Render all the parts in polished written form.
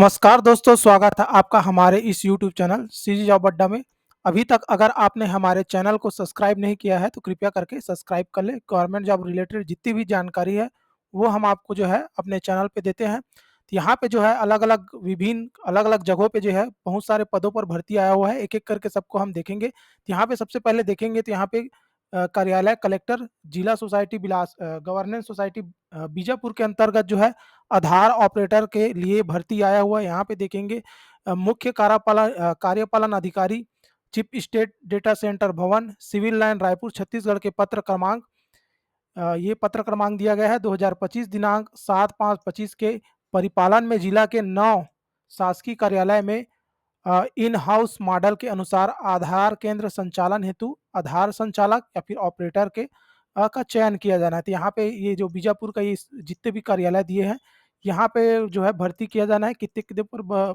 नमस्कार दोस्तों, स्वागत है आपका हमारे इस यूट्यूब चैनल सीजी जॉब अड्डा में। अभी तक अगर आपने हमारे चैनल को सब्सक्राइब नहीं किया है तो कृपया करके सब्सक्राइब कर लें। गवर्नमेंट जॉब रिलेटेड जितनी भी जानकारी है वो हम आपको जो है अपने चैनल पे देते हैं। तो यहाँ पे जो है अलग-अलग विभिन्न अलग-अलग जगहों पे जो है बहुत सारे पदों पर भर्ती आया हुआ है। एक-एक करके सबको हम देखेंगे। तो यहाँ पे सबसे पहले देखेंगे तो यहाँ पे कार्यालय कलेक्टर जिला सोसाइटी गवर्नेंस सोसाइटी बीजापुर के अंतर्गत जो है आधार ऑपरेटर के लिए भर्ती आया हुआ है। यहाँ पे देखेंगे मुख्य कार्यपालन अधिकारी, चिप स्टेट डेटा सेंटर भवन, सिविल लाइन रायपुर छत्तीसगढ़ के पत्र क्रमांक ये पत्र क्रमांक दिया गया है 2025 दिनांक 7/5/25 के परिपालन में जिला के 9 शासकीय कार्यालय में इन हाउस मॉडल के अनुसार आधार केंद्र संचालन हेतु आधार संचालक या फिर ऑपरेटर का चयन किया जाना है। तो यहाँ पे ये जो बीजापुर का ये जितने भी कार्यालय दिए हैं, यहाँ पे जो है भर्ती किया जाना है, कितने-कितने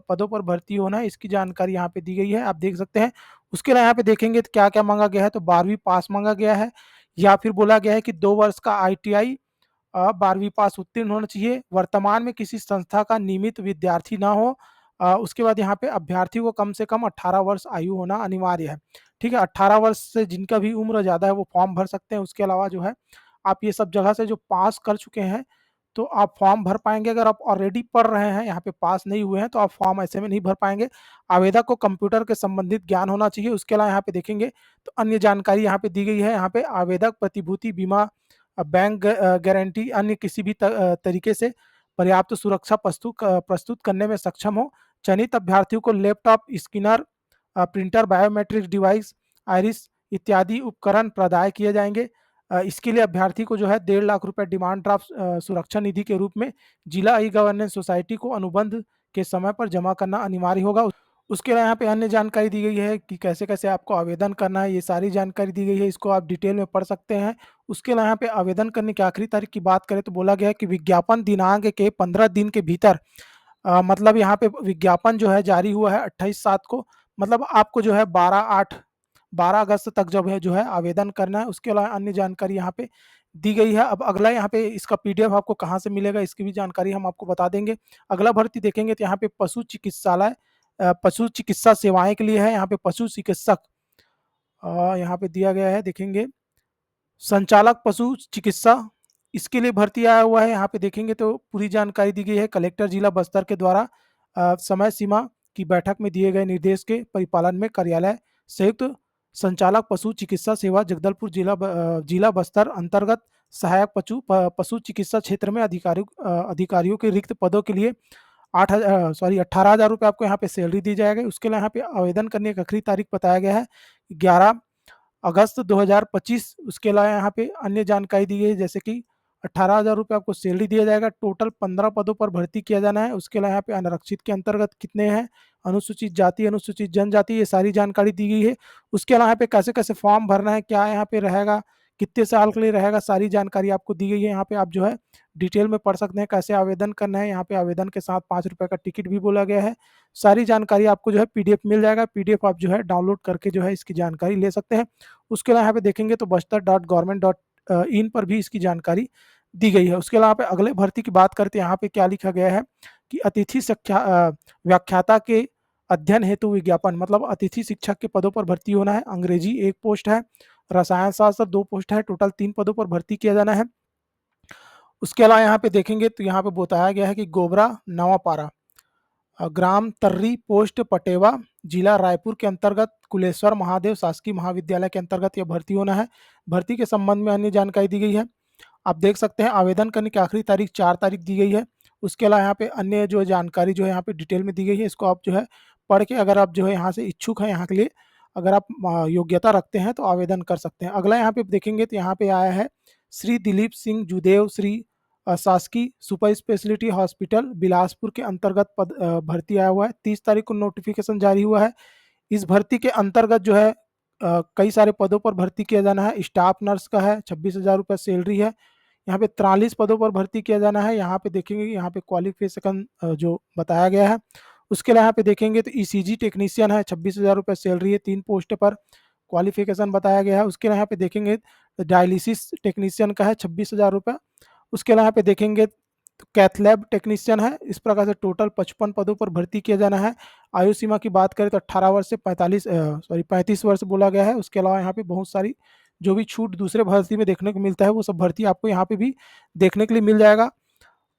पदों पर भर्ती होना है, इसकी जानकारी यहाँ पे दी गई है, आप देख सकते हैं। उसके अलावा यहाँ पे देखेंगे तो क्या-क्या माँगा गया है, तो 12वीं पास माँगा गया है या फिर बोला गया है कि 2 वर्ष का आईटीआई 12वीं पास उत्तीर्ण होना चाहिए, वर्तमान में किसी संस्था का नियमित विद्यार्थी ना हो। उसके बाद यहाँ पे अभ्यर्थी को कम से कम 18 वर्ष आयु होना अनिवार्य है। ठीक है, 18 वर्ष से जिनका भी उम्र ज़्यादा है वो फॉर्म भर सकते हैं। उसके अलावा जो है आप ये सब जगह से जो पास कर चुके हैं, तो आप फॉर्म भर पाएँगे। अगर आप ऑलरेडी पढ़ रहे हैं, यहाँ पे पास नहीं हुए हैं, तो आप फॉर्म ऐसे में नहीं भर पाएँगे। आवेदक को कंप्यूटर के संबंधित ज्ञान होना चाहिए। उसके अलावा यहाँ पे देखेंगे तो अन्य जानकारी यहाँ पे दी गई है। यहाँ पे आवेदक प्रतिभूति बीमा बैंक गारंटी अन्य किसी भी तरीके से पर्याप्त सुरक्षा प्रस्तुत करने में सक्षम हो। चयनित अभ्यर्थियों को laptop, scanner, printer, biometric device, iris इत्यादि उपकरण प्रदाय किए जाएँगे। इसके लिए अभ्यर्थी को जो है 1.5 लाख रुपए डिमांड ड्राफ्ट सुरक्षा निधि के रूप में जिला ई-गवर्नेंस सोसाइटी को अनुबंध के समय पर जमा करना अनिवार्य होगा। उसके अलावा यहाँ पे अन्य जानकारी दी गई है कि कैसे-कैसे आपको आवेदन करना है, ये सारी जानकारी दी गई है, इसको आप डिटेल में पढ़ सकते हैं। उसके अलावा यहाँ पे आवेदन करने की आखिरी तारीख की बात करें तो बोला गया है कि विज्ञापन दिनांक के 15 दिन के भीतर मतलब यहाँ पे विज्ञापन जो है जारी हुआ है 28/7 को, मतलब आपको जो है 12 अगस्त तक जब है जो है आवेदन करना है। उसके अलावा अन्य जानकारी यहाँ पे दी गई है। अब अगला यहाँ पे इसका पीडीएफ आपको कहाँ से मिलेगा, इसकी भी जानकारी हम आपको बता देंगे। अगला भर्ती देखेंगे तो यहाँ पे पशु चिकित्सा सेवाएँ के लिए है। यहाँ पे पशु चिकित्सक यहाँ पे दिया गया है, देखेंगे संचालक पशु चिकित्सा, इसके लिए भर्ती आया हुआ है। यहाँ पे देखेंगे तो पूरी जानकारी दी गई है कलेक्टर जिला बस्तर के द्वारा समय सीमा की बैठक में दिए गए निर्देश के परिपालन में कार्यालय संयुक्त संचालक पशु चिकित्सा सेवा जगदलपुर जिला बस्तर अंतर्गत सहायक पशु चिकित्सा क्षेत्र में अधिकारियों के रिक्त पदों के लिए 18,000 रुपये आपको यहाँ पे सैलरी दी जाएगी। उसके लिए यहाँ पे आवेदन करने की आखिरी तारीख बताया गया है 11 अगस्त 2025। उसके अलावा यहाँ पे अन्य जानकारी दी गई है जैसे कि 18,000 रुपये आपको सैलरी दिया जाएगा। टोटल 15 पदों पर भर्ती किया जाना है। उसके अलावा यहाँ पे अनारक्षित के अंतर्गत कितने हैं, अनुसूचित जाति, अनुसूचित जनजाति, ये सारी जानकारी दी गई है। उसके अलावा यहाँ पे कैसे-कैसे फॉर्म भरना है, क्या यहाँ पे रहेगा, कितने साल के लिए रहेगा, सारी जानकारी आपको दी गई है। यहाँ पे आप जो है डिटेल में पढ़ सकते हैं कैसे आवेदन करना है। यहाँ पे आवेदन के साथ ₹5 का टिकट भी बोला गया है। सारी जानकारी आपको जो है पीडीएफ मिल जाएगा। पीडीएफ आप जो है डाउनलोड करके जो है इसकी जानकारी ले सकते हैं। उसके अलावा यहाँ पे देखेंगे तो बस्तर.गवर्नमेंट.इन पर भी इसकी जानकारी दी गई है। उसके अलावा पे अगले भर्ती की बात करते हैं, यहाँ पे क्या लिखा गया है कि व्याख्याता के अध्ययन हेतु विज्ञापन, मतलब अतिथि शिक्षक के पदों पर भर्ती होना है। अंग्रेजी 1 पोस्ट है, रसायन शास्त्र 2 पोस्ट है, टोटल 3 पदों पर भर्ती किया जाना है। उसके अलावा यहाँ पे देखेंगे तो यहाँ पे बताया गया है कि गोबरा नवापारा ग्राम तर्री पोस्ट पटेवा जिला रायपुर के अंतर्गत कुलेश्वर महादेव शासकीय महाविद्यालय के अंतर्गत यह भर्ती होना है। भर्ती के संबंध में अन्य जानकारी दी गई है। आप देख सकते हैं आवेदन करने की आखिरी तारीख 4 तारीख दी गई है। उसके अलावा यहाँ पे अन्य जो जानकारी जो है यहाँ पे डिटेल में दी गई है, इसको आप जो है पढ़ के अगर आप जो है यहाँ से इच्छुक हैं, यहाँ के लिए अगर आप योग्यता रखते हैं तो आवेदन कर सकते हैं। अगला यहाँ पे देखेंगे तो यहाँ पे आया है श्री दिलीप सिंह जुदेव श्री शासकीय सुपर स्पेशलिटी हॉस्पिटल बिलासपुर के अंतर्गत भर्ती आया हुआ है। 30 तारीख को नोटिफिकेशन जारी हुआ है। इस भर्ती के अंतर्गत जो है कई सारे पदों पर भर्ती किया जाना है। स्टाफ नर्स का है, 26,000 रुपये सैलरी है। यहाँ पे 43 पदों पर भर्ती किया जाना है। यहाँ पे देखेंगे यहाँ पे क्वालिफिकेशन जो बताया गया है। उसके अलावा यहाँ पे देखेंगे तो ईसीजी टेक्नीशियन है, 26,000 रुपये सैलरी है, 3 पोस्ट पर क्वालिफिकेशन बताया गया है। उसके अलावा यहाँ पे देखेंगे डायलिसिस टेक्नीशियन का है 26,000 रुपये। उसके अलावा यहाँ पे देखेंगे तो कैथ लैब टेक्नीशियन है। इस प्रकार से टोटल 55 पदों पर भर्ती किया जाना है। आयु सीमा की बात करें तो 18 वर्ष से 35 वर्ष बोला गया है। उसके अलावा यहाँ पे बहुत सारी जो भी छूट दूसरे भर्ती में देखने को मिलता है वो सब भर्ती आपको यहाँ पे भी देखने के लिए मिल जाएगा।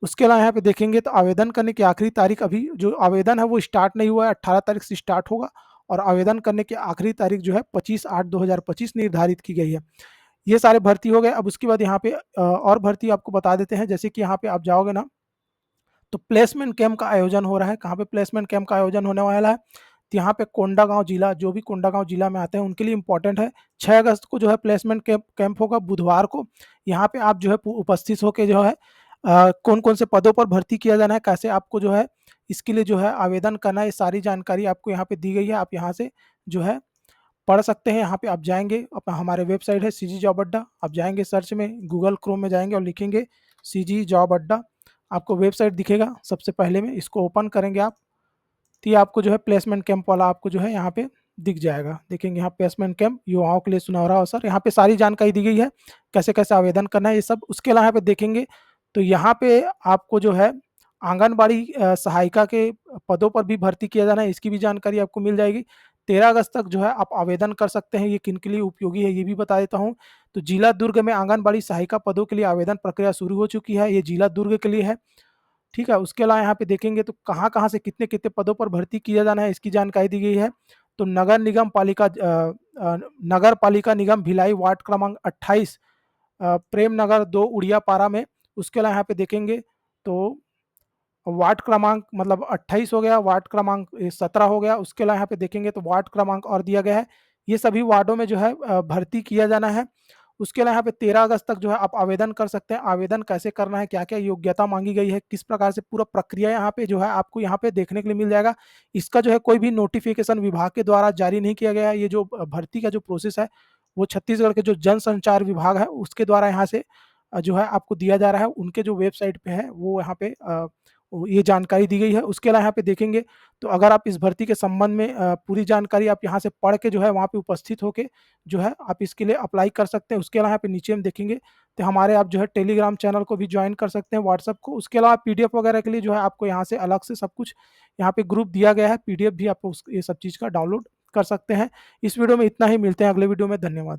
उसके अलावा यहाँ पे देखेंगे तो आवेदन करने की आखिरी तारीख, अभी जो आवेदन है वो स्टार्ट नहीं हुआ है, 18 तारीख से स्टार्ट होगा और आवेदन करने की आखिरी तारीख जो है 25/8/2025 निर्धारित की गई है। ये सारे भर्ती हो गए। अब उसके बाद यहाँ पे और भर्ती आपको बता देते हैं। जैसे कि यहाँ पे आप जाओगे ना तो प्लेसमेंट कैंप का आयोजन हो रहा है। कहाँ पे प्लेसमेंट कैंप का आयोजन होने वाला है? तो यहाँ पे कोंडागांव जिला, जो भी कोंडागांव जिला में आते हैं उनके लिए इंपॉर्टेंट है। 6 अगस्त को जो है प्लेसमेंट कैंप होगा, बुधवार को। यहाँ पे आप जो है उपस्थित होकर जो है कौन कौन से पदों पर भर्ती किया जाना है, कैसे आपको जो है इसके लिए जो है आवेदन करना है, ये सारी जानकारी आपको यहाँ पे दी गई है। आप यहाँ से जो है पढ़ सकते हैं। यहाँ पे आप जाएंगे, अपना हमारे वेबसाइट है सीजी जॉब अड्डा, आप जाएंगे सर्च में गूगल क्रोम में जाएंगे और लिखेंगे सीजी जॉब अड्डा, आपको वेबसाइट दिखेगा सबसे पहले में। इसको ओपन करेंगे आप तो ये आपको जो है प्लेसमेंट कैंप वाला आपको जो है यहाँ पे दिख जाएगा। देखेंगे यहाँ प्लेसमेंट कैंप युवाओं के लिए सुनहरा अवसर, यहाँ पे सारी जानकारी दी गई है कैसे कैसे आवेदन करना है ये सब। उसके अलावा यहाँ पे देखेंगे तो यहाँ पे आपको जो है आंगनबाड़ी सहायिका के पदों पर भी भर्ती किया जाना है, इसकी भी जानकारी आपको मिल जाएगी। 13 अगस्त तक जो है आप आवेदन कर सकते हैं। ये किन के लिए उपयोगी है ये भी बता देता हूँ। तो जिला दुर्ग में आंगनबाड़ी सहायिका पदों के लिए आवेदन प्रक्रिया शुरू हो चुकी है, ये जिला दुर्ग के लिए है। ठीक है, उसके अलावा यहाँ पे देखेंगे तो कहाँ-कहाँ से कितने-कितने पदों पर भर्ती किया जाना है, इसकी जानकारी दी गई है। तो नगर पालिका निगम भिलाई वार्ड क्रमांक 28, प्रेम नगर 2 उड़ियापारा में। उसके अलावा यहाँ पे देखेंगे तो वार्ड क्रमांक मतलब 28 हो गया, वार्ड क्रमांक 17 हो गया। उसके अलावा यहाँ पे देखेंगे तो वार्ड क्रमांक और दिया गया है। ये सभी वार्डों में जो है भर्ती किया जाना है। उसके अलावा यहाँ पे 13 अगस्त तक जो है आप आवेदन कर सकते हैं। आवेदन कैसे करना है, क्या-क्या योग्यता माँगी गई है, किस प्रकार से पूरा प्रक्रिया यहाँ पे जो है आपको यहाँ पे देखने के लिए मिल जाएगा। इसका जो है कोई भी नोटिफ़िकेशन विभाग के द्वारा जारी नहीं किया गया है। ये जो भर्ती का जो प्रोसेस है, वो छत्तीसगढ़ के जो जनसंचार विभाग है उसके द्वारा यहाँ से जो है आपको दिया जा रहा है। उनके जो वेबसाइट पे है वो यहाँ पे ये जानकारी दी गई है। उसके अलावा यहाँ पे देखेंगे तो अगर आप इस भर्ती के संबंध में पूरी जानकारी आप यहाँ से पढ़ के जो है वहाँ पे उपस्थित होके जो है आप इसके लिए अप्लाई कर सकते हैं। उसके अलावा यहाँ पे नीचे हम देखेंगे तो हमारे आप जो है टेलीग्राम चैनल को भी ज्वाइन कर सकते हैं, व्हाट्सएप को। उसके अलावा पीडीएफ वगैरह के लिए जो है आपको यहाँ से अलग से सब कुछ यहाँ पे ग्रुप दिया गया है, पीडीएफ भी आप उस ये सब चीज़ का डाउनलोड कर सकते हैं। इस वीडियो में इतना ही, मिलते हैं अगले वीडियो में। धन्यवाद।